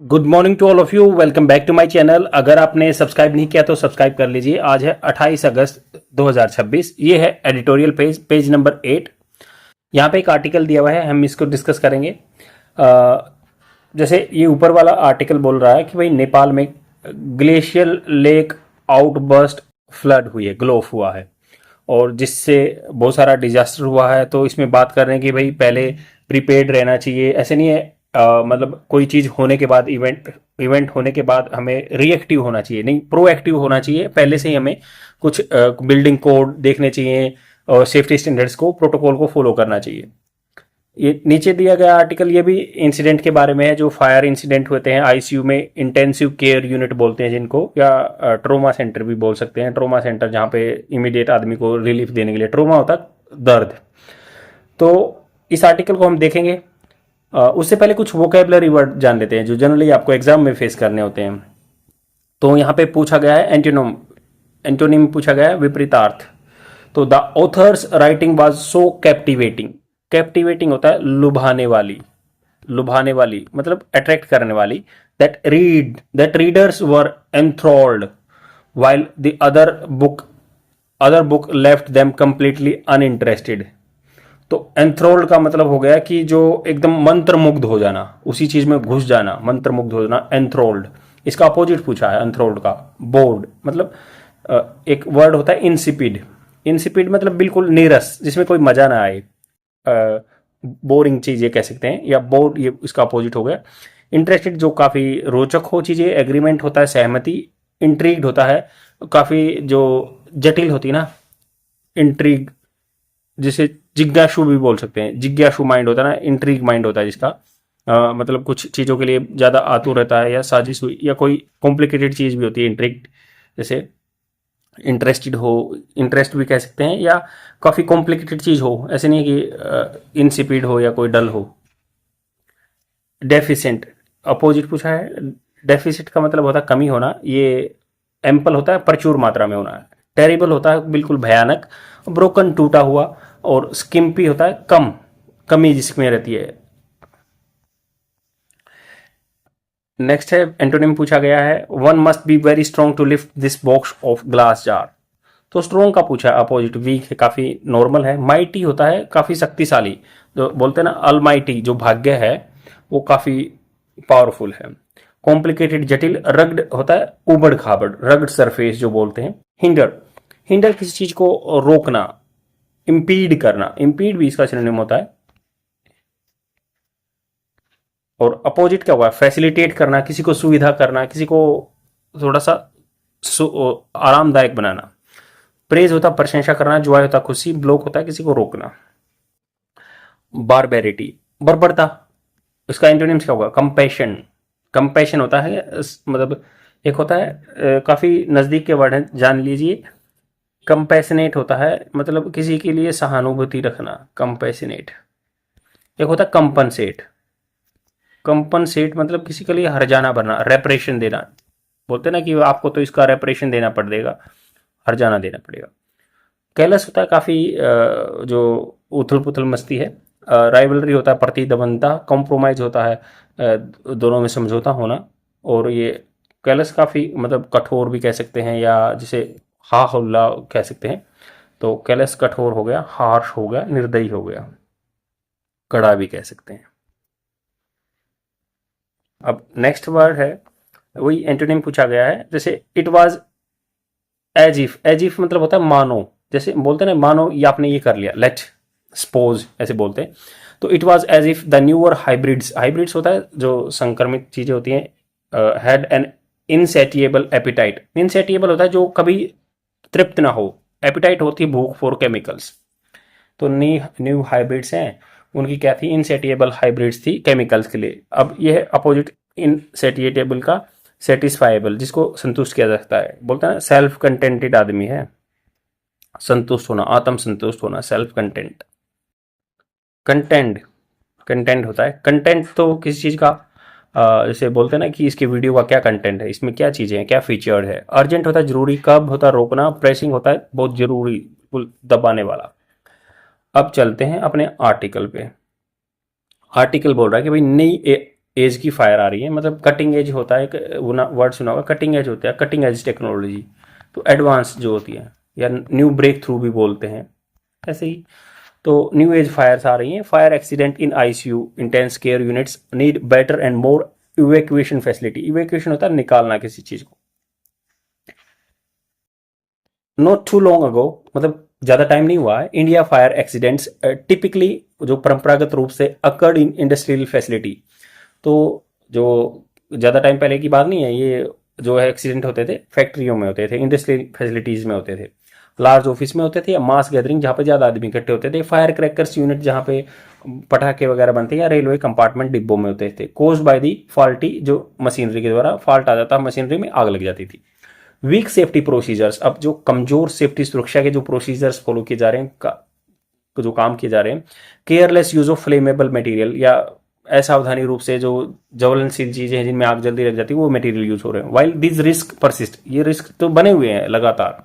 Good morning to all of you. Welcome back to my channel. अगर आपने subscribe नहीं किया तो सब्सक्राइब कर लीजिए। आज है 28 अगस्त 2026। ये है एडिटोरियल पेज, पेज नंबर 8। यहाँ पे एक आर्टिकल दिया हुआ है, हम इसको डिस्कस करेंगे। जैसे ये ऊपर वाला आर्टिकल बोल रहा है कि भाई नेपाल में ग्लेशियल लेक आउटबर्स्ट फ्लड हुई है, ग्लोफ हुआ है और जिससे बहुत सारा डिजास्टर हुआ है। तो इसमें बात कर रहे हैं कि भाई पहले प्रीपेड रहना चाहिए। ऐसे नहीं है मतलब कोई चीज़ होने के बाद, इवेंट होने के बाद हमें रिएक्टिव होना चाहिए, नहीं प्रोएक्टिव होना चाहिए। पहले से ही हमें कुछ बिल्डिंग कोड देखने चाहिए और सेफ्टी स्टैंडर्ड्स को, प्रोटोकॉल को फॉलो करना चाहिए। ये नीचे दिया गया आर्टिकल ये भी इंसिडेंट के बारे में है, जो फायर इंसिडेंट होते हैं आईसीयू में। इंटेंसिव केयर यूनिट बोलते हैं जिनको, या ट्रोमा सेंटर भी बोल सकते हैं। ट्रोमा सेंटर जहाँ पे इमीडिएट आदमी को रिलीफ देने के लिए, ट्रोमा होता है दर्द। तो इस आर्टिकल को हम देखेंगे। उससे पहले कुछ वोकेबलरी वर्ड जान लेते हैं जो जनरली आपको एग्जाम में फेस करने होते हैं। तो यहाँ पे पूछा गया है एंटोनिम पूछा गया है विपरीतार्थ। तो the author's writing was so captivating. Captivating होता है लुभाने वाली, लुभाने वाली मतलब अट्रैक्ट करने वाली। That readers were enthralled while the other book left them completely uninterested। तो एंथ्रोल्ड का मतलब हो गया कि जो एकदम मंत्रमुग्ध हो जाना, उसी चीज में घुस जाना, मंत्रमुग्ध हो जाना, एंथ्रोल्ड। इसका अपोजिट पूछा है एंथ्रोल्ड का, बोर्ड। मतलब एक वर्ड होता है इंसिपिड। इंसिपिड मतलब बिल्कुल नीरस, जिसमें कोई मजा ना आए, बोरिंग चीज ये कह सकते हैं, या बोर्ड ये इसका अपोजिट हो गया। इंटरेस्टेड जो काफी रोचक हो चीजें। एग्रीमेंट होता है सहमति। इंट्रीग्ड होता है काफी जो जटिल होती है ना, इंट्रीग, जिसे जिज्ञासु भी बोल सकते हैं। जिज्ञासु माइंड होता है ना, इंट्रीग माइंड होता है जिसका मतलब कुछ चीज़ों के लिए ज़्यादा आतुर रहता है, या साजिश हुई, या कोई कॉम्प्लिकेटेड चीज़ भी होती है इंट्रिग्ड। जैसे इंटरेस्टेड हो, इंटरेस्ट भी कह सकते हैं, या काफ़ी कॉम्प्लिकेटेड चीज़ हो। ऐसे नहीं कि इनसिपिड हो या कोई डल हो। डेफिशिएंट अपोजिट पूछा है। डेफिसिट का मतलब होता है कमी होना। ये एम्पल होता है प्रचुर मात्रा में होना। टेरिबल होता है बिल्कुल भयानक। ब्रोकन टूटा हुआ। और स्किम्पी होता है कम, कमी जिसमें रहती है। नेक्स्ट है एंटोनिम पूछा गया है, one must be very strong to lift this box of glass jar. तो स्ट्रॉन्ग का पूछा है, अपोजिट वीक है, काफी नॉर्मल है। माइटी होता है काफी शक्तिशाली, जो बोलते हैं ना अलमाइटी, जो भाग्य है वो काफी पावरफुल है। कॉम्प्लिकेटेड जटिल। रग्ड होता है उबड़ खाबड़, रग्ड सरफेस जो बोलते हैं। हिंडर, हिंडर किसी चीज को रोकना, इंपीड करना। इंपीड भी इसका सिनोनिम होता है। और अपोजिट क्या हुआ, फैसिलिटेट करना, किसी को सुविधा करना, किसी को थोड़ा सा आरामदायक बनाना। प्रेज होता प्रशंसा करना। जॉय होता खुशी। ब्लॉक होता है किसी को रोकना। बारबेरिटी बर्बरता। इसका एंटोनिम्स क्या होगा, कंपैशन। कंपैशन होता है मतलब एक होता है काफी नजदीक के वर्ड है, जान लीजिए। कंपैशनेट होता है मतलब किसी के लिए सहानुभूति रखना, कंपैशनेट। एक होता है कंपनसेट। कंपनसेट मतलब किसी के लिए हर्जाना भरना, रेपरेशन देना। बोलते ना कि आपको तो इसका रेपरेशन देना पड़ेगा, हर्जाना देना पड़ेगा। कैलस होता है काफी जो उथल पुथल मस्ती है। राइवलरी होता है प्रतिद्वंदता। कॉम्प्रोमाइज होता है दोनों में समझौता होना। और ये कैलस काफी मतलब कठोर भी कह सकते हैं, या जिसे हा हुल्ला कह सकते हैं। तो कैलस कठोर हो गया, हार्श हो गया, निर्दयी हो गया, कड़ा भी कह सकते हैं। अब नेक्स्ट वर्ड है, वही एंटोनिम पूछा गया है। जैसे it was as if. As if मतलब होता है मानो। जैसे बोलते हैं ना, मानो ये आपने ये कर लिया, लेट सपोज ऐसे बोलते हैं। तो it was as if the newer hybrids. Hybrids होता है जो संक्रमित चीजें होती हैं। Had an insatiable appetite. Insatiable होता है जो कभी तृप्त ना हो। एपिटाइट होती है भूख फॉर केमिकल्स। तो न्यू हाइब्रिड्स हैं, उनकी क्या थी, इनसेटिएबल हाइब्रिड्स थी केमिकल्स के लिए। अब यह है अपोजिट इनसेटिएबल का, सेटिस्फाइबल, जिसको संतुष्ट किया जा सकता है। बोलते हैं सेल्फ कंटेंटेड आदमी है, संतुष्ट होना, आत्म संतुष्ट होना, सेल्फ कंटेंट। कंटेंट, कंटेंट होता है कंटेंट तो किसी चीज का जैसे बोलते हैं ना कि इसके वीडियो का क्या कंटेंट है, इसमें क्या चीजें हैं, क्या फीचर है। अर्जेंट होता है जरूरी। कब होता है रोकना। प्रेसिंग होता है बहुत जरूरी, दबाने वाला। अब चलते हैं अपने आर्टिकल पे। आर्टिकल बोल रहा है कि भाई नई एज की फायर आ रही है, मतलब कटिंग एज होता है, एक वो ना वर्ड सुना होगा, कटिंग एज होता है, कटिंग एज टेक्नोलॉजी, तो एडवांस जो होती है या न्यू ब्रेक थ्रू भी बोलते हैं ऐसे ही। तो न्यू एज फायर्स आ रही हैं। Fire accident in ICU intense care units need better and more evacuation facility. Evacuation होता है निकालना किसी चीज को। नॉट टू लॉन्ग अगो, मतलब ज्यादा टाइम नहीं हुआ है, इंडिया फायर एक्सीडेंट्स टिपिकली जो परंपरागत रूप से अकर्ड इन इंडस्ट्रियल फैसिलिटी, तो जो ज़्यादा टाइम पहले की बात नहीं है, ये जो है एक्सीडेंट होते थे फैक्ट्रियों में होते थे, इंडस्ट्रियल फैसिलिटीज़ में होते थे, लार्ज ऑफिस में होते थे, या मास गैदरिंग जहाँ पे ज़्यादा आदमी इकट्ठे होते थे, फायर क्रैकर्स यूनिट जहाँ पे पटाखे वगैरह बनते हैं, या रेलवे कंपार्टमेंट डिब्बों में होते थे। कोज बाय दी फॉल्टी, जो मशीनरी के द्वारा फॉल्ट आ जाता, मशीनरी में आग लग जाती थी। वीक सेफ्टी प्रोसीजर्स, अब जो कमजोर सेफ्टी सुरक्षा के जो प्रोसीजर्स फॉलो किए जा रहे हैं, जो काम किए जा रहे हैं, careless use of flammable material, या असावधानी रूप से जो ज्वलनशील चीजें हैं जिनमें आग जल्दी लग जाती है वो मटेरियल यूज हो रहे हैं। वाइल दिस रिस्क परसिस्ट, ये रिस्क तो बने हुए हैं लगातार।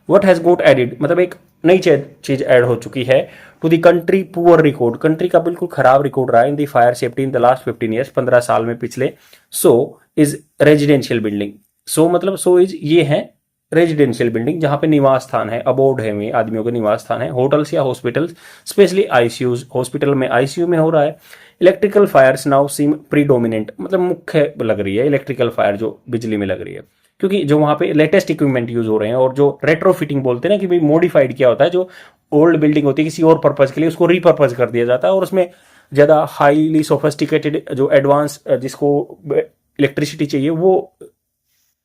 व्हाट हैज गोट एडिड, मतलब एक नई चीज ऐड हो चुकी है to the country poor record, country का बिल्कुल खराब रिकॉर्ड रहा है in the fire safety in the last 15 years, 15 साल में पिछले। So is residential building, so मतलब सो इज ये है रेजिडेंशियल बिल्डिंग जहां पे निवास स्थान है, अबोर्ड है में आदमियों के निवास स्थान है, होटल्स या हॉस्पिटल्स, स्पेशली आईसीयूज, हॉस्पिटल में आईसीयू में हो रहा है। इलेक्ट्रिकल फायर्स नाउ सीम प्रीडोमिनेंट, मतलब मुख्य लग रही है इलेक्ट्रिकल फायर जो बिजली में लग रही है, क्योंकि जो वहां पे लेटेस्ट इक्विपमेंट यूज हो रहे हैं, और जो रेट्रोफिटिंग बोलते हैं ना कि भाई मॉडिफाइड किया होता है, जो ओल्ड बिल्डिंग होती है किसी और पर्पज के लिए उसको रीपर्पज कर दिया जाता है, और उसमें ज्यादा हाईली सोफिस्टिकेटेड जो एडवांस जिसको इलेक्ट्रिसिटी चाहिए वो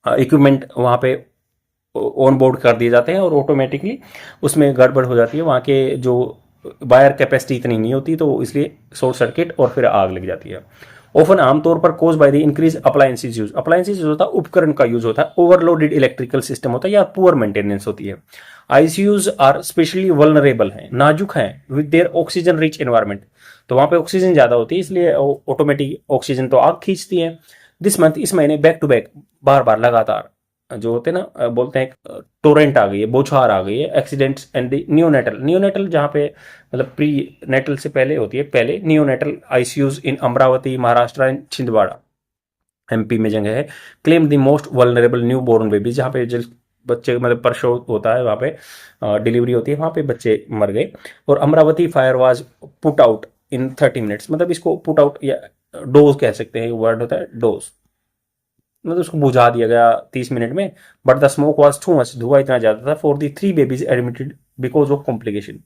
इक्विपमेंट वहां पे ऑन बोर्ड कर दिए जाते हैं, और ऑटोमेटिकली उसमें गड़बड़ हो जाती है, वहाँ के जो वायर कैपेसिटी इतनी नहीं होती, तो इसलिए शॉर्ट सर्किट और फिर आग लग जाती है। ओफन आमतौर पर cause by the increase appliances use, appliances होता है उपकरण का यूज होता है, ओवरलोडेड इलेक्ट्रिकल सिस्टम होता है, या पुअर मेंटेनेंस होती है। आईसीयूज आर स्पेशली वल्नरेबल हैं, नाजुक हैं, with their oxygen rich environment, तो वहां पे ऑक्सीजन ज्यादा होती है, इसलिए ऑटोमेटिक ऑक्सीजन तो आग खींचती है। दिस मंथ, इस महीने बैक टू बैक, बार बार लगातार जो होते हैं ना, बोलते हैं टोरेंट आ गई है, बौछार आ गई है, accidents and the neonatal, neonatal जहाँ पे मतलब प्री नेटल से पहले होती है, पहले neonatal ICUs in Amravati, Maharashtra and Chhindwara, MP में जगह है। Claim the most vulnerable new born babies, जहाँ पे जिस बच्चे मतलब प्रसव होता है वहाँ पे डिलीवरी होती है, वहाँ पे बच्चे मर गए। और Amravati fire was put out in 30 minutes, मतलब इसको पुट आउट या डोज कह सकते हैं, वर्ड होता है डोज, मतलब उसको बुझा दिया गया 30 मिनट में। But the smoke was too much, धुआं इतना ज्यादा था। For the 3 babies admitted because of complication,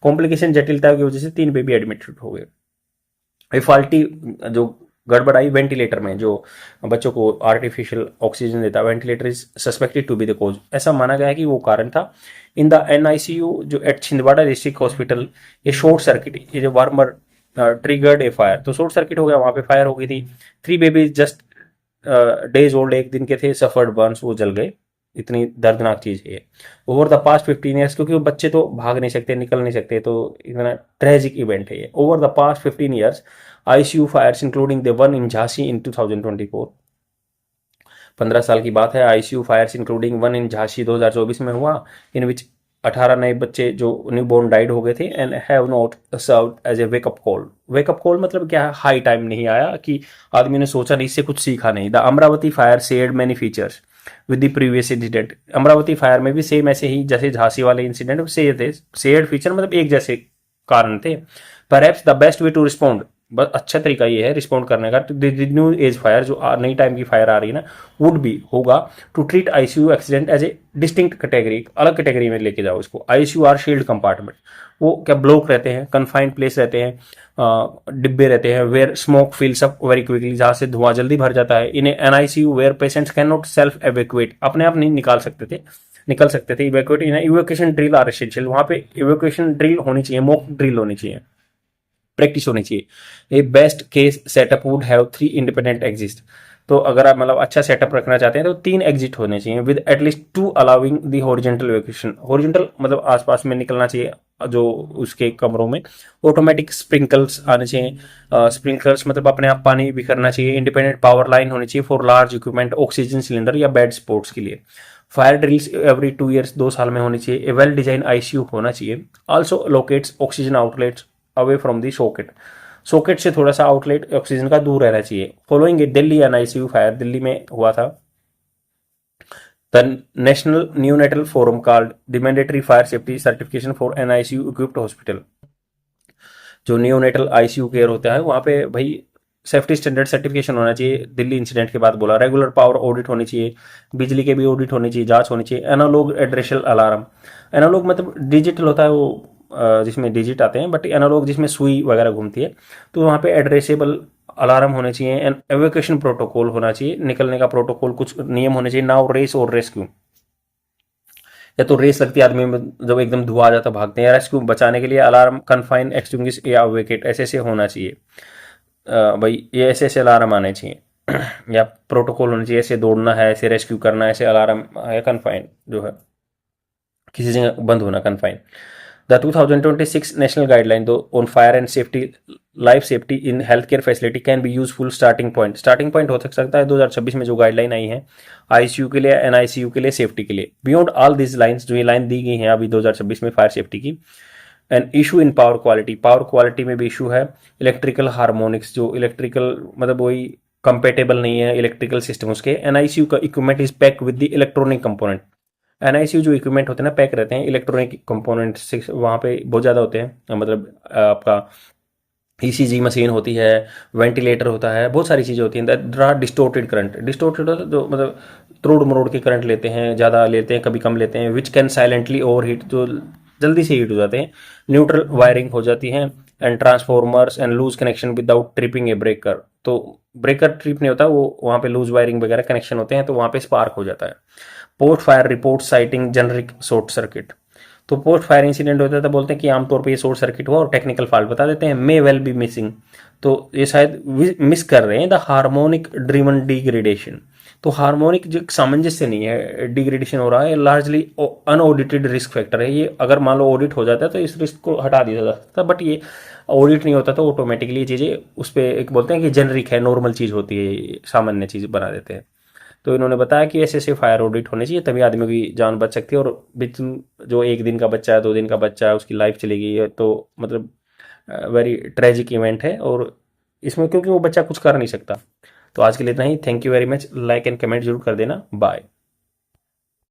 complication जटिलता की वजह से 3 बेबी एडमिटेड हो गए। फाल्टी जो गड़बड़ आई वेंटिलेटर में, जो बच्चों को आर्टिफिशियल ऑक्सीजन देता है, ventilator is suspected to be the cause, ऐसा माना गया है कि वो कारण था। इन द एनआईसीयू जो एट छिंदवाड़ा डिस्ट्रिक्ट हॉस्पिटल, ये शॉर्ट सर्किट, ये जो वार्मर ट्रिगर्ड ए फायर, तो शॉर्ट सर्किट हो गया, वहां पे फायर हो गई थी। 3 बेबीज जस्ट डेज ओल्ड, एक दिन के थे, सफर्ड बर्न्स, वो जल गए। इतनी दर्दनाक चीज है ओवर द पास्ट 15 ईयर्स, क्योंकि वो बच्चे तो भाग नहीं सकते, निकल नहीं सकते, तो इतना ट्रेजिक इवेंट है ये। Over the past 15 years ICU fires including the one in Jhansi in 2024, 15 साल की बात है। ICU fires including one in Jhansi 2024 में हुआ, इन विच 18 नए बच्चे जो न्यू बोर्न डाइड हो गए थे, and have not served as a wake up call. Wake up call मतलब क्या है, हाई टाइम नहीं आया कि आदमी ने सोचा नहीं, इससे कुछ सीखा नहीं। The Amravati fire shared many features with the previous incident, Amravati fire में भी सेम ऐसे ही जैसे झांसी वाले इंसिडेंट शेयर थे, शेयर्ड फीचर मतलब एक जैसे कारण थे। Perhaps the best way to respond, बस अच्छा तरीका ये है रिस्पॉन्ड करने का, न्यू एज फायर जो नई टाइम की फायर आ रही है ना, वुड भी होगा to treat ICU accident as a distinct category, अलग कैटेगरी में लेके जाओ इसको। आईसीयू आर शील्ड कंपार्टमेंट, वो क्या ब्लॉक रहते हैं, कन्फाइंड प्लेस रहते हैं, डिब्बे रहते हैं, where smoke fills up very quickly, जहां से धुआं जल्दी भर जाता है। In NICU where patients can not self evacuate, अपने आप नहीं निकल सकते थे। इवैक्यूएशन ड्रिल आर एसेंशियल, वहां पे इवैक्यूएशन ड्रिल होनी चाहिए, मॉक ड्रिल होनी चाहिए, प्रैक्टिस होनी चाहिए। ए best case setup would have 3 independent exit, तो अगर आप मतलब अच्छा सेटअप रखना चाहते हैं तो 3 एग्जिट होने चाहिए, with at least 2 allowing the horizontal evacuation, horizontal मतलब आसपास में निकलना चाहिए जो उसके कमरों में। ऑटोमेटिक स्प्रिंकल्स आने चाहिए, स्प्रिंकलर्स मतलब अपने आप पानी बिखरना चाहिए। इंडिपेंडेंट पावर लाइन होनी चाहिए for large equipment, oxygen cylinder या बेड स्पोर्ट्स के लिए। फायर ड्रिल्स एवरी 2 ईयर्स, 2 साल में होनी चाहिए। ए वेल डिजाइन आईसीयू होना चाहिए। Also locates oxygen outlets away from the socket, socket से थोड़ा सा आउटलेट ऑक्सीजन का दूर रहना चाहिए। Following it Delhi NICU fire, Delhi में हुआ था। The national neonatal forum called the mandatory fire safety certification for NICU equipped hospital. जो नियोनेटल आईसीयू केयर होता है वहाँ पे भाई सेफ्टी स्टैंडर्ड सर्टिफिकेशन होना चाहिए। दिल्ली इंसिडेंट के बाद बोला रेगुलर पावर ऑडिट होनी चाहिए, बिजली के भी ऑडिट होनी चाहिए, जांच होनी चाहिए। एनालॉग एड्रेसल अलार्म, एनालॉग मतलब डिजिटल होता है वो जिसमें डिजिट आते हैं, बट एनालॉग जिसमें सुई वगैरह घूमती है, तो वहाँ पे एड्रेसेबल अलार्म होने चाहिए। एंड एवोकेशन प्रोटोकॉल होना चाहिए, निकलने का प्रोटोकॉल, कुछ नियम होने चाहिए। नाउ रेस और रेस्क्यू, या तो रेस लगती है आदमी में जब एकदम धुआं आ जाता भागते हैं, रेस्क्यू बचाने के लिए अलार्म कन्फाइन एक्सटिंग्विश या वेकेट ऐसे ऐसे होना चाहिए। भाई ये ऐसे ऐसे अलार्म आने चाहिए या प्रोटोकॉल होना चाहिए, ऐसे दौड़ना है, ऐसे रेस्क्यू करना है, ऐसे अलार्म या कन्फाइन जो है किसी जगह बंद होना, कन्फाइन। द 2026 नेशनल गाइडलाइन दो on fire and safety life safety in health care facility can be useful starting point. Starting point हो सकता है 2026 में जो गाइडलाइन आई है आईसीयू के लिए, एनआईसीयू के लिए, सेफ्टी के लिए। बियॉन्ड ऑल दिस लाइन्स, जो ये लाइन दी गई हैं अभी 2026 में फायर सेफ्टी की। An issue in power quality, power quality में भी इशू है। इलेक्ट्रिकल हार्मोनिक्स, जो इलेक्ट्रिकल मतलब वही कंपेटेबल नहीं है इलेक्ट्रिकल सिस्टम उसके। एनआईसीयू का equipment is pack with the electronic component. NICU जो इक्विपमेंट होते हैं ना पैक रहते हैं इलेक्ट्रॉनिक कंपोनेंट से, वहाँ पे बहुत ज़्यादा होते हैं। मतलब आपका ईसीजी मशीन होती है, वेंटिलेटर होता है, बहुत सारी चीज़ें होती हैं। दैट डिस्टोर्टेड करंट, डिस्टोर्टेड होता है जो मतलब तोड़ मरोड़ के करंट लेते हैं, ज़्यादा लेते हैं, कभी कम लेते हैं। Which can silently over heat, जो जल्दी से हीट हो जाते हैं। न्यूट्रल वायरिंग हो जाती है। And transformers and loose connection without tripping a breaker, तो ब्रेकर ट्रिप नहीं होता वो, वहाँ पे लूज वायरिंग वगैरह कनेक्शन होते हैं तो वहाँ पे स्पार्क हो जाता है। Post fire report citing generic short circuit, तो पोस्ट फायर इंसिडेंट होता है तो बोलते हैं कि आमतौर पे ये शॉर्ट सर्किट हुआ और टेक्निकल फॉल्ट बता देते हैं। मे वेल बी मिसिंग, तो ये शायद मिस कर रहे हैं द हार्मोनिक ड्रिवन डिग्रेडेशन, तो हार्मोनिक जो सामंजस्य नहीं है, डिग्रेडेशन हो रहा है। लार्जली अनऑडिटेड रिस्क फैक्टर है ये, अगर मान लो ऑडिट हो जाता है तो इस रिस्क को हटा दिया जा सकता है, बट ये ऑडिट नहीं होता तो ऑटोमेटिकली ये चीज़ें उस पर एक बोलते हैं कि जेनरिक है, नॉर्मल चीज़ होती है, सामान्य चीज़ बना देते हैं। तो इन्होंने बताया कि ऐसे ऐसे फायर ऑडिट होने चाहिए, तभी आदमी की जान बच सकती है। और बीच जो 1 दिन का बच्चा है, 2 दिन का बच्चा है, उसकी लाइफ चली गई है, तो मतलब वेरी ट्रेजिक इवेंट है। और इसमें क्योंकि वो बच्चा कुछ कर नहीं सकता। तो आज के लिए इतना ही। Thank you very much. Like and comment जरूर कर देना। बाय।